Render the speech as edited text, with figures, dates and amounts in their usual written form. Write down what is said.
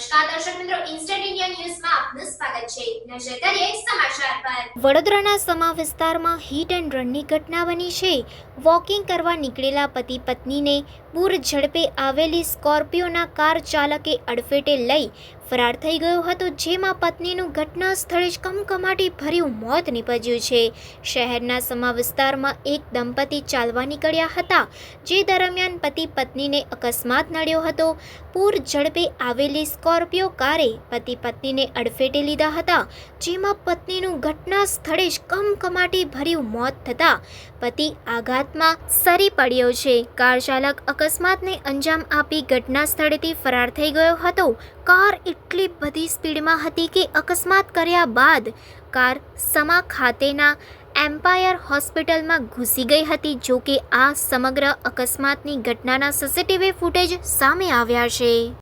નમસ્કાર દર્શક મિત્રો, ઇન્સ્ટન્ટ ઇન્ડિયા ન્યૂઝમાં આપનું સ્વાગત છે। નજર કરીએ સમાચાર પર। વડોદરાના સમા વિસ્તારમાં હિટ એન્ડ રનની ઘટના બની છે। વોકિંગ કરવા નીકળેલા પતિ પત્નીને પૂર ઝડપે આવેલી સ્કોર્પિયોના કાર ચાલકે અડફેટે લઈ ફરાર થઈ ગયો હતો, જેમાં પત્નીનું ઘટના સ્થળે જ કમકમાટી ભર્યું મોત નીપજ્યું છે। શહેરના સમા વિસ્તારમાં એક દંપતી ચાલવા નીકળ્યા હતા, જે દરમિયાન પતિ પત્નીને અકસ્માત નડ્યો હતો। પૂર ઝડપે આવેલી સ્કોર્પિયો કારે પતિ પત્નીને અડફેટે લીધા હતા, જેમાં પત્નીનું ઘટના સ્થળે જ કમકમાટી ભર્યું મોત થતાં પતિ આઘાતમાં સરી પડ્યો છે। કાર ચાલક અકસ્માતને અંજામ આપી ઘટના સ્થળેથી ફરાર થઈ ગયો હતો। કાર એટલી બધી સ્પીડમાં હતી કે અકસ્માત કર્યા બાદ કાર સમા ખાતેના એમ્પાયર હોસ્પિટલમાં ઘૂસી ગઈ હતી। જો કે આ સમગ્ર અકસ્માતની ઘટનાના સીસીટીવી ફૂટેજ સામે આવ્યા છે।